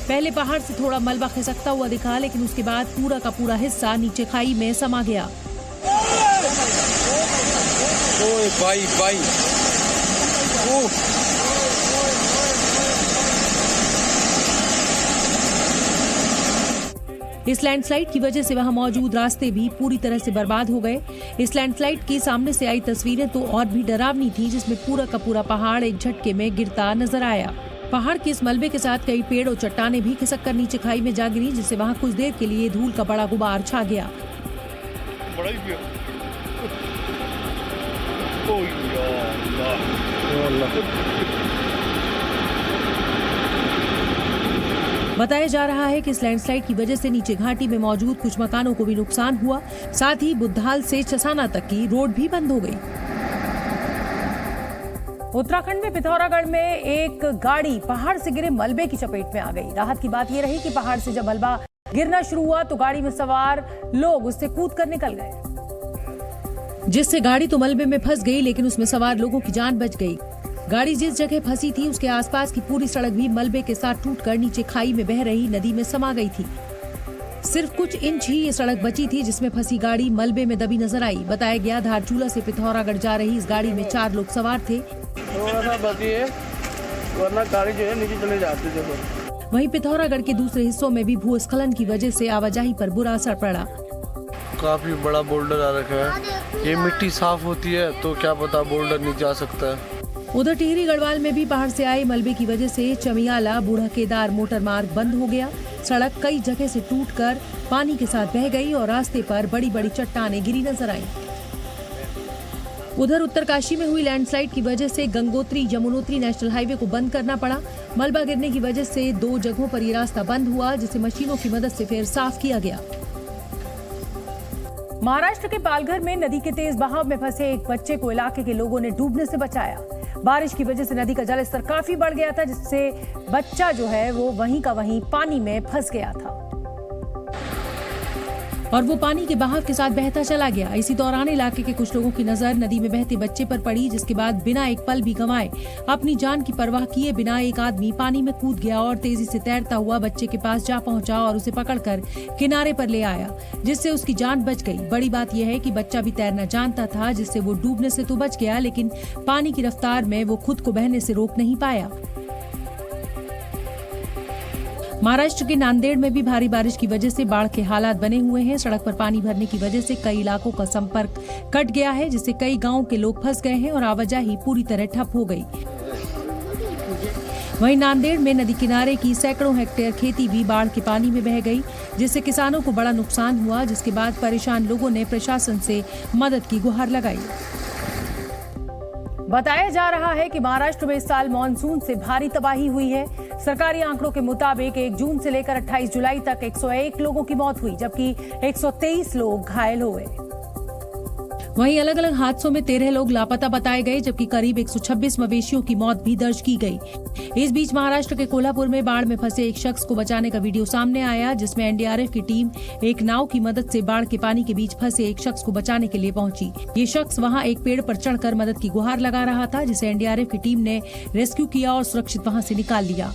पहले पहाड़ से थोड़ा मलबा खिसकता हुआ दिखा, लेकिन उसके बाद पूरा का पूरा हिस्सा नीचे खाई में समा गया। ओए भाई भाई, इस लैंडस्लाइड की वजह से वहां मौजूद रास्ते भी पूरी तरह से बर्बाद हो गए। इस लैंडस्लाइड की सामने से आई तस्वीरें तो और भी डरावनी थी, जिसमें पूरा का पूरा पहाड़ एक झटके में गिरता नजर आया। पहाड़ के इस मलबे के साथ कई पेड़ और चट्टानें भी खिसक कर नीचे खाई में जा गिरी, जिससे वहां कुछ देर के लिए धूल का बड़ा गुबार छा गया। बताया जा रहा है कि इस लैंडस्लाइड की वजह से नीचे घाटी में मौजूद कुछ मकानों को भी नुकसान हुआ, साथ ही बुद्धाल से छसाना तक की रोड भी बंद हो गई। उत्तराखंड में पिथौरागढ़ में एक गाड़ी पहाड़ से गिरे मलबे की चपेट में आ गई। राहत की बात यह रही कि पहाड़ से जब मलबा गिरना शुरू हुआ तो गाड़ी में सवार लोग उससे कूद कर निकल गए, जिससे गाड़ी तो मलबे में फंस गई, लेकिन उसमें सवार लोगों की जान बच गई। गाड़ी जिस जगह फंसी थी उसके आसपास की पूरी सड़क भी मलबे के साथ टूटकर नीचे खाई में बह रही नदी में समा गई थी। सिर्फ कुछ इंच ही ये सड़क बची थी, जिसमें फंसी गाड़ी मलबे में दबी नजर आई। बताया गया धारचूला से पिथौरागढ़ जा रही इस गाड़ी में 4 लोग सवार थे। थोड़ा सा बची है, वरना गाड़ी जो है नीचे चले जाती है। वहीं पिथौरागढ़ के दूसरे हिस्सों में भी भूस्खलन की वजह से आवाजाही पर बुरा असर पड़ा। काफी बड़ा बोल्डर आ रखा है, ये मिट्टी साफ होती है तो क्या पता बोल्डर नीचे आ सकता है। उधर टिहरी गढ़वाल में भी पहाड़ से आए मलबे की वजह से चमियाला बूढ़ा केदार मोटर मार्ग बंद हो गया। सड़क कई जगह से टूटकर पानी के साथ बह गई और रास्ते पर बड़ी बड़ी चट्टानें गिरी नजर आईं। उधर उत्तरकाशी में हुई लैंडस्लाइड की वजह से गंगोत्री यमुनोत्री नेशनल हाईवे को बंद करना पड़ा। मलबा गिरने की वजह से 2 जगहों पर ये रास्ता बंद हुआ, जिसे मशीनों की मदद से फिर साफ किया गया। महाराष्ट्र के पालघर में नदी के तेज बहाव में फंसे एक बच्चे को इलाके के लोगों ने डूबने से बचाया। बारिश की वजह से नदी का जलस्तर काफी बढ़ गया था, जिससे बच्चा जो है वो वहीं का वहीं पानी में फंस गया था और वो पानी के बहाव के साथ बहता चला गया। इसी दौरान इलाके के कुछ लोगों की नजर नदी में बहते बच्चे पर पड़ी, जिसके बाद बिना एक पल भी गंवाए अपनी जान की परवाह किए बिना एक आदमी पानी में कूद गया और तेजी से तैरता हुआ बच्चे के पास जा पहुंचा और उसे पकड़कर किनारे पर ले आया, जिससे उसकी जान बच गई। बड़ी बात यह है कि बच्चा भी तैरना जानता था, जिससे वो डूबने से तो बच गया, लेकिन पानी की रफ्तार में वो खुद को बहने से रोक नहीं पाया। महाराष्ट्र के नांदेड़ में भी भारी बारिश की वजह से बाढ़ के हालात बने हुए हैं। सड़क पर पानी भरने की वजह से कई इलाकों का संपर्क कट गया है, जिससे कई गांवों के लोग फंस गए हैं और आवाजाही पूरी तरह ठप हो गई। वहीं नांदेड़ में नदी किनारे की सैकड़ों हेक्टेयर खेती भी बाढ़ के पानी में बह गई, जिससे किसानों को बड़ा नुकसान हुआ, जिसके बाद परेशान लोगों ने प्रशासन से मदद की गुहार लगाई। बताया जा रहा है कि महाराष्ट्र में इस साल मानसून से भारी तबाही हुई है। सरकारी आंकड़ों के मुताबिक 1 जून से लेकर 28 जुलाई तक 101 लोगों की मौत हुई, जबकि 123 लोग घायल हुए। वहीं अलग अलग हादसों में 13 लोग लापता बताए गए, जबकि करीब 126 मवेशियों की मौत भी दर्ज की गई। इस बीच महाराष्ट्र के कोल्हापुर में बाढ़ में फंसे एक शख्स को बचाने का वीडियो सामने आया, जिसमें एनडीआरएफ की टीम एक नाव की मदद से बाढ़ के पानी के बीच फंसे एक शख्स को बचाने के लिए पहुंची। ये शख्स वहां एक पेड़ पर चढ़कर मदद की गुहार लगा रहा था, जिसे एनडीआरएफ की टीम ने रेस्क्यू किया और सुरक्षित वहां से निकाल लिया।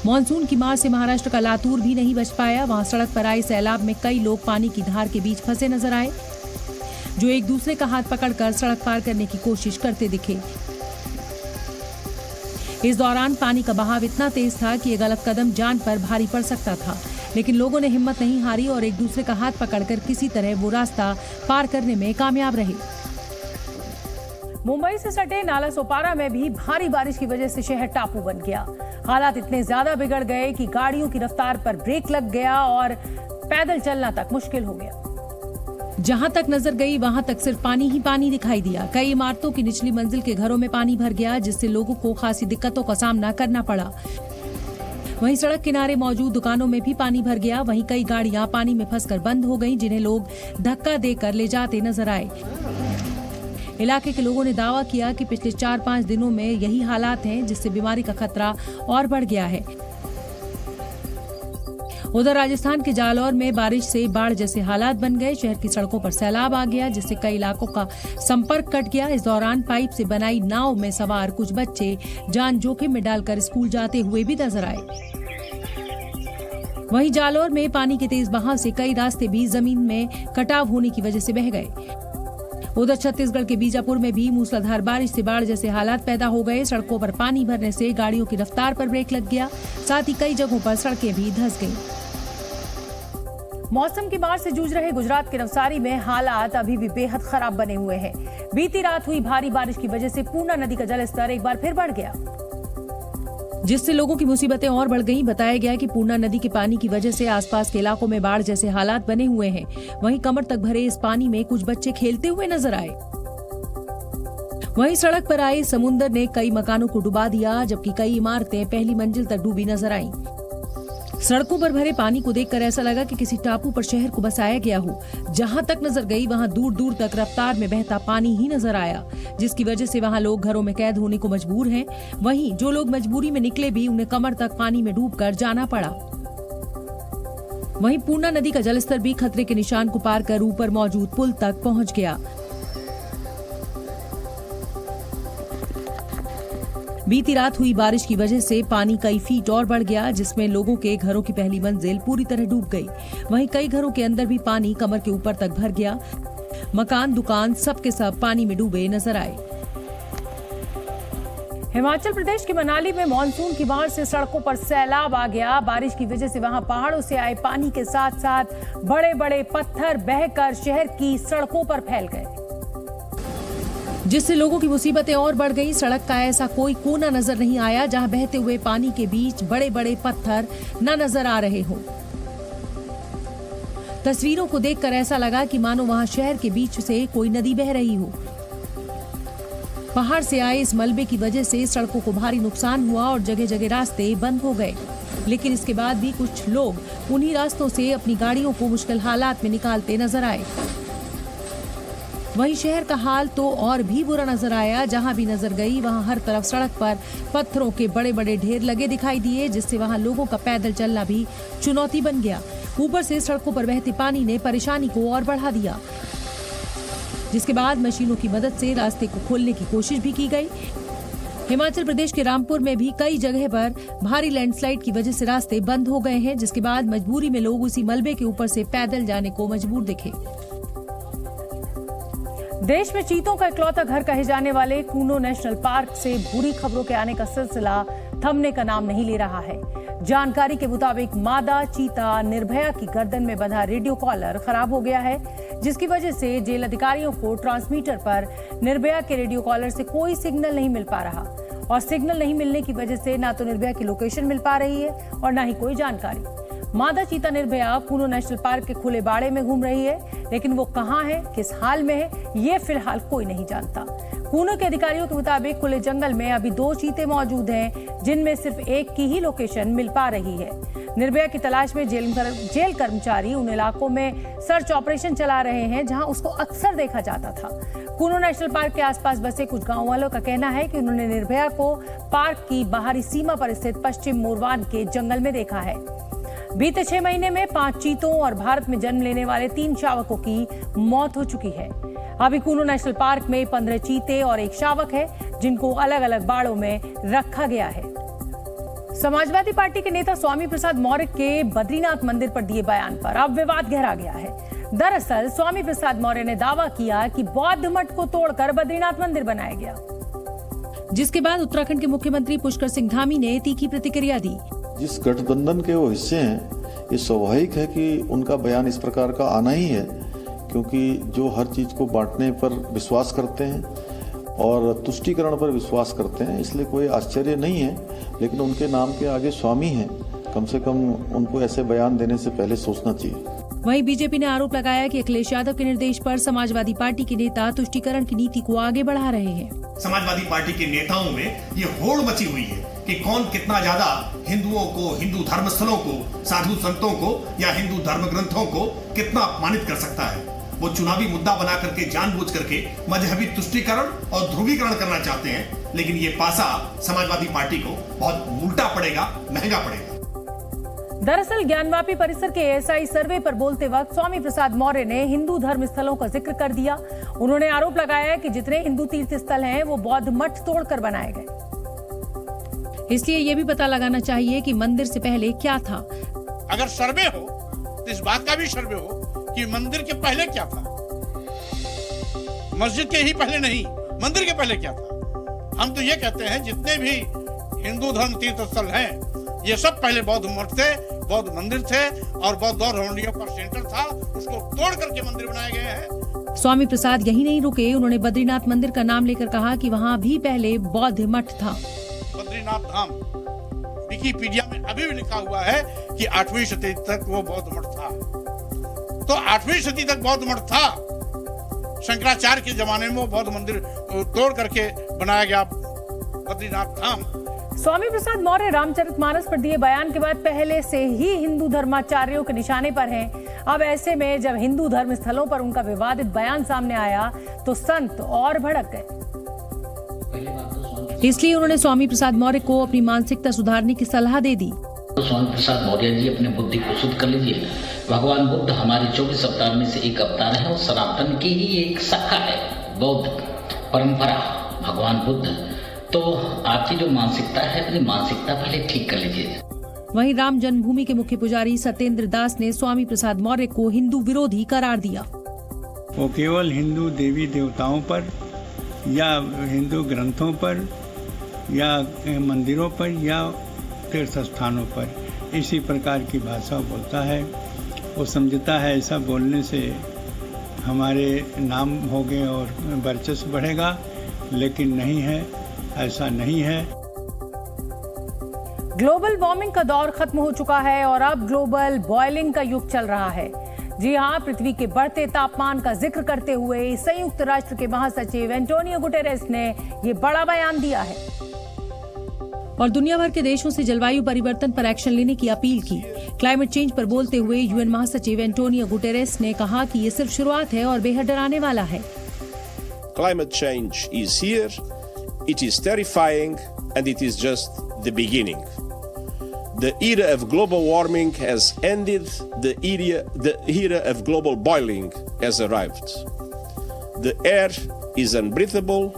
मानसून की मार से महाराष्ट्र का लातूर भी नहीं बच पाया। वहां सड़क पर आए सैलाब में कई लोग पानी की धार के बीच फंसे नजर आए, जो एक दूसरे का हाथ पकड़कर सड़क पार करने की कोशिश करते दिखे। इस दौरान पानी का बहाव इतना तेज था कि ये गलत कदम जान पर भारी पड़ सकता था, लेकिन लोगों ने हिम्मत नहीं हारी और एक दूसरे का हाथ पकड़कर किसी तरह वो रास्ता पार करने में कामयाब रहे। मुंबई से सटे नाला सोपारा में भी भारी बारिश की वजह से शहर टापू बन गया। हालात इतने ज्यादा बिगड़ गए कि गाड़ियों की रफ्तार पर ब्रेक लग गया और पैदल चलना तक मुश्किल हो गया। जहां तक नजर गई वहां तक सिर्फ पानी ही पानी दिखाई दिया। कई इमारतों की निचली मंजिल के घरों में पानी भर गया, जिससे लोगों को खासी दिक्कतों का सामना करना पड़ा। वहीं सड़क किनारे मौजूद दुकानों में भी पानी भर गया। वहीं कई गाड़ियां पानी में फंसकर बंद हो गईं, जिन्हें लोग धक्का देकर ले जाते नजर आए। इलाके के लोगों ने दावा किया कि पिछले 4-5 दिनों में यही हालात हैं, जिससे बीमारी का खतरा और बढ़ गया है। उधर राजस्थान के जालौर में बारिश से बाढ़ जैसे हालात बन गए। शहर की सड़कों पर सैलाब आ गया, जिससे कई इलाकों का संपर्क कट गया। इस दौरान पाइप से बनाई नाव में सवार कुछ बच्चे जान जोखिम में डालकर स्कूल जाते हुए भी नजर आए। वहीं जालौर में पानी के तेज बहाव से कई रास्ते भी जमीन में कटाव होने की वजह से बह गए। उधर छत्तीसगढ़ के बीजापुर में भी मूसलाधार बारिश से बाढ़ जैसे हालात पैदा हो गए। सड़कों पर पानी भरने से गाड़ियों की रफ्तार पर ब्रेक लग गया, साथ ही कई जगहों पर सड़कें भी धंस गईं। मौसम की मार से जूझ रहे गुजरात के नवसारी में हालात अभी भी बेहद खराब बने हुए हैं। बीती रात हुई भारी बारिश की वजह से पूर्णा नदी का जलस्तर एक बार फिर बढ़ गया, जिससे लोगों की मुसीबतें और बढ़ गईं। बताया गया कि पूर्णा नदी के पानी की वजह से आसपास के इलाकों में बाढ़ जैसे हालात बने हुए हैं। वहीं कमर तक भरे इस पानी में कुछ बच्चे खेलते हुए नजर आए। वहीं सड़क पर आए समुद्र ने कई मकानों को डुबा दिया, जबकि कई इमारतें पहली मंजिल तक डूबी नजर आईं। सड़कों पर भरे पानी को देखकर ऐसा लगा कि किसी टापू पर शहर को बसाया गया हो। जहां तक नजर गई वहां दूर दूर तक रफ्तार में बहता पानी ही नजर आया, जिसकी वजह से वहां लोग घरों में कैद होने को मजबूर हैं। वहीं जो लोग मजबूरी में निकले भी उन्हें कमर तक पानी में डूबकर जाना पड़ा। वहीं पूर्णा नदी का जलस्तर भी खतरे के निशान को पार कर ऊपर मौजूद पुल तक पहुंच गया। बीती रात हुई बारिश की वजह से पानी कई फीट और बढ़ गया, जिसमें लोगों के घरों की पहली मंजिल पूरी तरह डूब गई। वहीं कई घरों के अंदर भी पानी कमर के ऊपर तक भर गया। मकान, दुकान सब के सब पानी में डूबे नजर आए। हिमाचल प्रदेश के मनाली में मानसून की मार से सड़कों पर सैलाब आ गया। बारिश की वजह से वहां पहाड़ों से आए पानी के साथ साथ बड़े बड़े पत्थर बहकर शहर की सड़कों पर फैल गए, जिससे लोगों की मुसीबतें और बढ़ गई। सड़क का ऐसा कोई कोना नजर नहीं आया जहां बहते हुए पानी के बीच बड़े बड़े पत्थर न नजर आ रहे हो। तस्वीरों को देखकर ऐसा लगा कि मानो वहां शहर के बीच से कोई नदी बह रही हो। पहाड़ से आए इस मलबे की वजह से सड़कों को भारी नुकसान हुआ और जगह जगह रास्ते बंद हो गए। लेकिन इसके बाद भी कुछ लोग उन्हीं रास्तों से अपनी गाड़ियों को मुश्किल हालात में निकालते नजर आए। वहीं शहर का हाल तो और भी बुरा नजर आया। जहां भी नजर गई वहां हर तरफ सड़क पर पत्थरों के बड़े बड़े ढेर लगे दिखाई दिए, जिससे वहां लोगों का पैदल चलना भी चुनौती बन गया। ऊपर से सड़कों पर बहते पानी ने परेशानी को और बढ़ा दिया, जिसके बाद मशीनों की मदद से रास्ते को खोलने की कोशिश भी की गई। हिमाचल प्रदेश के रामपुर में भी कई जगह पर भारी लैंडस्लाइड की वजह से रास्ते बंद हो गए हैं, जिसके बाद मजबूरी में लोग उसी मलबे के ऊपर से पैदल जाने को मजबूर दिखे। देश में चीतों का इकलौता घर कहे जाने वाले कूनो नेशनल पार्क से बुरी खबरों के आने का सिलसिला थमने का नाम नहीं ले रहा है। जानकारी के मुताबिक मादा चीता निर्भया की गर्दन में बंधा रेडियो कॉलर खराब हो गया है, जिसकी वजह से जेल अधिकारियों को ट्रांसमीटर पर निर्भया के रेडियो कॉलर से कोई सिग्नल नहीं मिल पा रहा और सिग्नल नहीं मिलने की वजह से ना तो निर्भया की लोकेशन मिल पा रही है और ना ही कोई जानकारी। मादा चीता निर्भया कूनो नेशनल पार्क के खुले बाड़े में घूम रही है, लेकिन वो कहां है, किस हाल में है, ये फिलहाल कोई नहीं जानता। कूनो के अधिकारियों के मुताबिक खुले जंगल में अभी 2 चीते मौजूद हैं, जिनमें सिर्फ एक की ही लोकेशन मिल पा रही है। निर्भया की तलाश में जेल कर्मचारी उन इलाकों में सर्च ऑपरेशन चला रहे हैं जहां उसको अक्सर देखा जाता था। कूनो नेशनल पार्क के आसपास बसे कुछ गांव वालों का कहना है कि उन्होंने निर्भया को पार्क की बाहरी सीमा पर स्थित पश्चिम मोरवान के जंगल में देखा है। बीते 6 महीने में 5 चीतों और भारत में जन्म लेने वाले 3 शावकों की मौत हो चुकी है। अभी कूनो नेशनल पार्क में 15 चीते और 1 शावक है, जिनको अलग अलग बाड़ों में रखा गया है। समाजवादी पार्टी के नेता स्वामी प्रसाद मौर्य के बद्रीनाथ मंदिर पर दिए बयान पर अब विवाद गहरा गया है। दरअसल स्वामी प्रसाद मौर्य ने दावा किया कि बौद्ध मठ को तोड़कर बद्रीनाथ मंदिर बनाया गया, जिसके बाद उत्तराखंड के मुख्यमंत्री पुष्कर सिंह धामी ने तीखी प्रतिक्रिया दी। जिस गठबंधन के वो हिस्से हैं, ये स्वाभाविक है कि उनका बयान इस प्रकार का आना ही है, क्योंकि जो हर चीज को बांटने पर विश्वास करते हैं और तुष्टीकरण पर विश्वास करते हैं, इसलिए कोई आश्चर्य नहीं है। लेकिन उनके नाम के आगे स्वामी हैं, कम से कम उनको ऐसे बयान देने से पहले सोचना चाहिए। वहीं बीजेपी ने आरोप लगाया कि अखिलेश यादव के निर्देश पर समाजवादी पार्टी के नेता तुष्टीकरण की नीति को आगे बढ़ा रहे हैं। समाजवादी पार्टी के नेताओं में ये होड़ मची हुई है कि कौन कितना ज्यादा हिंदुओं को, हिंदू धर्म स्थलों को, साधु संतों को या हिंदू धर्म ग्रंथों को कितना अपमानित कर सकता है। वो चुनावी मुद्दा बना करके जानबूझ करके मजहबी तुष्टीकरण और ध्रुवीकरण करना चाहते हैं, लेकिन ये पासा समाजवादी पार्टी को बहुत उल्टा पड़ेगा, महंगा पड़ेगा। दरअसल ज्ञानवापी परिसर के एएसआई सर्वे पर बोलते वक्त स्वामी प्रसाद मौर्य ने हिंदू धर्म स्थलों का जिक्र कर दिया। उन्होंने आरोप लगाया कि जितने हिंदू तीर्थ स्थल हैं, वो बौद्ध मठ तोड़कर बनाए गए। इसलिए ये भी पता लगाना चाहिए कि मंदिर से पहले क्या था। अगर सर्वे हो तो इस बात का भी सर्वे हो कि मंदिर के पहले क्या था। मस्जिद के ही पहले नहीं, मंदिर के पहले क्या था। हम तो ये कहते हैं जितने भी हिंदू धर्म तीर्थ स्थल हैं, ये सब पहले बौद्ध मठ थे, बौद्ध मंदिर थे और बौद्ध धर्मावलंबियों का सेंटर था, उसको तोड़ करके मंदिर बनाए गए हैं। स्वामी प्रसाद यही नहीं रुके, उन्होंने बद्रीनाथ मंदिर का नाम लेकर कहा कि वहाँ भी पहले बौद्ध मठ था। बद्रीनाथ धाम विकिपीडिया में अभी भी लिखा हुआ है कि 8वीं शताब्दी तक वो बौद्ध मठ था। तो 8वीं शताब्दी तक बौद्ध मठ था। शंकराचार्य के जमाने में वो बौद्ध मंदिर तोड़ करके बनाया गया बद्रीनाथ धाम। स्वामी प्रसाद मौर्य रामचरितमानस पर दिए बयान के बाद पहले से ही हिंदू धर्माचार्यों के निशाने पर हैं। अब ऐसे में जब हिंदू धर्म स्थलों पर उनका विवादित बयान सामने आया तो संत और भड़क गए। इसलिए उन्होंने स्वामी प्रसाद मौर्य को अपनी मानसिकता सुधारने की सलाह दे दी। स्वामी प्रसाद मौर्य जी, अपने बुद्धि को शुद्ध कर लीजिए। भगवान बुद्ध हमारे 24 अवतार में से एक अवतार है और सनातन की ही एक शाखा है, बौद्ध परंपरा। भगवान बुद्ध, तो आपकी जो मानसिकता है, अपनी मानसिकता पहले ठीक कर लीजिए। वहीं राम जन्मभूमि के मुख्य पुजारी सत्येंद्र दास ने स्वामी प्रसाद मौर्य को हिंदू विरोधी करार दिया। वो केवल हिंदू देवी देवताओं पर या हिंदू ग्रंथों पर या मंदिरों पर या तीर्थ स्थानों पर इसी प्रकार की भाषा बोलता है। वो समझता है ऐसा बोलने से हमारे नाम होंगे और वर्चस्व बढ़ेगा, लेकिन नहीं है, ऐसा नहीं है। ग्लोबल वार्मिंग का दौर खत्म हो चुका है और अब ग्लोबल बॉयलिंग का युग चल रहा है। जी हां, पृथ्वी के बढ़ते तापमान का जिक्र करते हुए संयुक्त राष्ट्र के महासचिव एंटोनियो गुटेरेस ने ये बड़ा बयान दिया है और दुनिया भर के देशों से जलवायु परिवर्तन पर एक्शन लेने की अपील की। क्लाइमेट चेंज पर बोलते हुए यूएन महासचिव एंटोनियो गुटेरेस ने कहा कि ये सिर्फ शुरुआत है और बेहद डराने वाला है। Climate change is here, it is terrifying, and it is just the beginning. The era of global warming has ended, the era of global boiling has arrived. The air is unbreathable,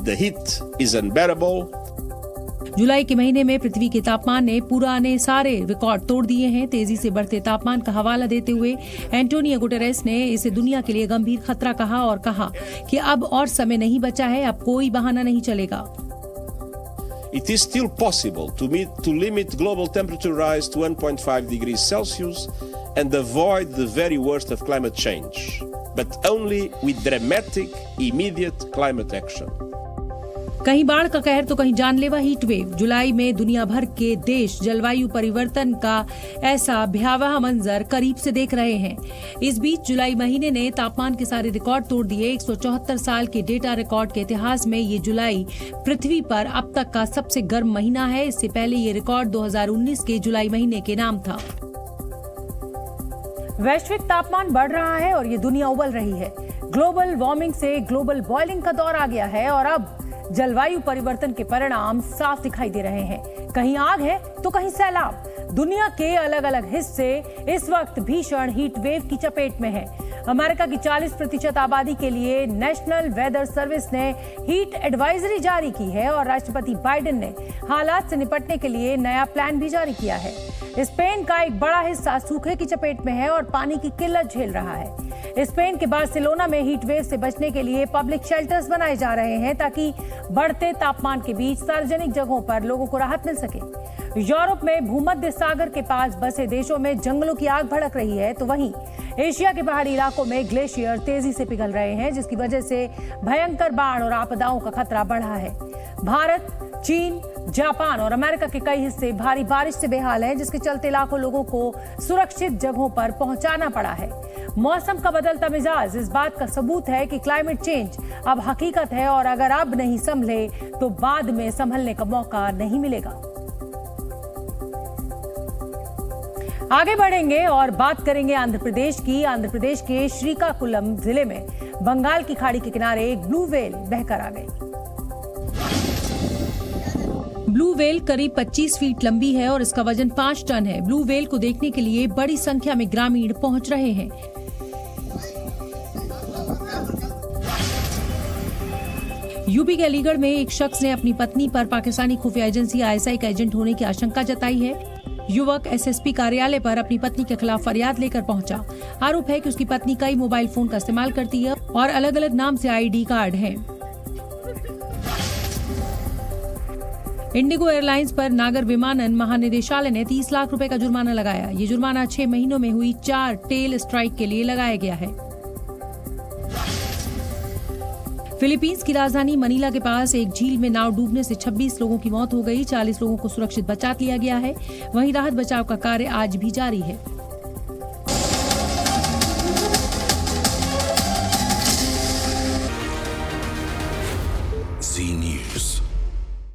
the heat is unbearable. जुलाई के महीने में पृथ्वी के तापमान ने पुराने सारे record तोड़ दिए हैं। तेजी से बढ़ते तापमान का हवाला देते हुए एंटोनियो गुटेरेस ने इसे दुनिया के लिए गंभीर खतरा कहा और कहा कि अब और समय नहीं बचा है, अब कोई बहाना नहीं चलेगा। It is still possible to limit global temperature rise to 1.5 degrees Celsius and avoid the very worst of climate change, but only with dramatic, immediate climate action. कहीं बाढ़ का कहर तो कहीं जानलेवा हीट वेव। जुलाई में दुनिया भर के देश जलवायु परिवर्तन का ऐसा भयावह मंजर करीब से देख रहे हैं। इस बीच जुलाई महीने ने तापमान के सारे रिकॉर्ड तोड़ दिए। 174 साल के डेटा रिकॉर्ड के इतिहास में ये जुलाई पृथ्वी पर अब तक का सबसे गर्म महीना है। इससे पहले ये रिकॉर्ड 2019 के जुलाई महीने के नाम था। वैश्विक तापमान बढ़ रहा है और ये दुनिया उबल रही है। ग्लोबल वार्मिंग से ग्लोबल बॉइलिंग का दौर आ गया है और अब जलवायु परिवर्तन के परिणाम साफ दिखाई दे रहे हैं। कहीं आग है तो कहीं सैलाब। दुनिया के अलग अलग हिस्से इस वक्त भीषण हीट वेव की चपेट में हैं। अमेरिका की 40% आबादी के लिए नेशनल वेदर सर्विस ने हीट एडवाइजरी जारी की है और राष्ट्रपति बाइडेन ने हालात से निपटने के लिए नया प्लान भी जारी किया है। स्पेन का एक बड़ा हिस्सा सूखे की चपेट में है और पानी की किल्लत झेल रहा है। स्पेन के बार्सिलोना में हीट वेव से बचने के लिए पब्लिक शेल्टर्स बनाए जा रहे हैं ताकि बढ़ते तापमान के बीच सार्वजनिक जगहों पर लोगों को राहत मिल सके। यूरोप में भूमध्य सागर के पास बसे देशों में जंगलों की आग भड़क रही है, तो वहीं एशिया के पहाड़ी इलाकों में ग्लेशियर तेजी से पिघल रहे हैं, जिसकी वजह से भयंकर बाढ़ और आपदाओं का खतरा बढ़ा है। भारत, चीन, जापान और अमेरिका के कई हिस्से भारी बारिश से बेहाल हैं, जिसके चलते लाखों लोगों को सुरक्षित जगहों पर पहुंचाना पड़ा है। मौसम का बदलता मिजाज इस बात का सबूत है कि क्लाइमेट चेंज अब हकीकत है और अगर अब नहीं संभले तो बाद में संभलने का मौका नहीं मिलेगा। आगे बढ़ेंगे और बात करेंगे आंध्र प्रदेश की। आंध्र प्रदेश के श्रीकाकुलम जिले में बंगाल की खाड़ी के किनारे एक ब्लू व्हेल बहकर आ गई। ब्लू व्हेल करीब 25 फीट लंबी है और इसका वजन 5 टन है। ब्लू व्हेल को देखने के लिए बड़ी संख्या में ग्रामीण पहुंच रहे हैं। यूपी के अलीगढ़ में एक शख्स ने अपनी पत्नी पर पाकिस्तानी खुफिया एजेंसी आईएसआई का एजेंट होने की आशंका जताई है। युवक एसएसपी कार्यालय पर अपनी पत्नी के खिलाफ फरियाद लेकर पहुंचा। आरोप है कि उसकी पत्नी कई मोबाइल फोन का इस्तेमाल करती है और अलग अलग नाम से आईडी कार्ड हैं। इंडिगो एयरलाइंस पर नागर विमानन महानिदेशालय ने 30 लाख रुपए का जुर्माना लगाया। ये जुर्माना 6 महीनों में हुई 4 टेल स्ट्राइक के लिए लगाया गया है। फिलीपींस की राजधानी मनीला के पास एक झील में नाव डूबने से 26 लोगों की मौत हो गई। 40 लोगों को सुरक्षित बचा लिया गया है। वहीं राहत बचाव का कार्य आज भी जारी है। जी न्यूज़।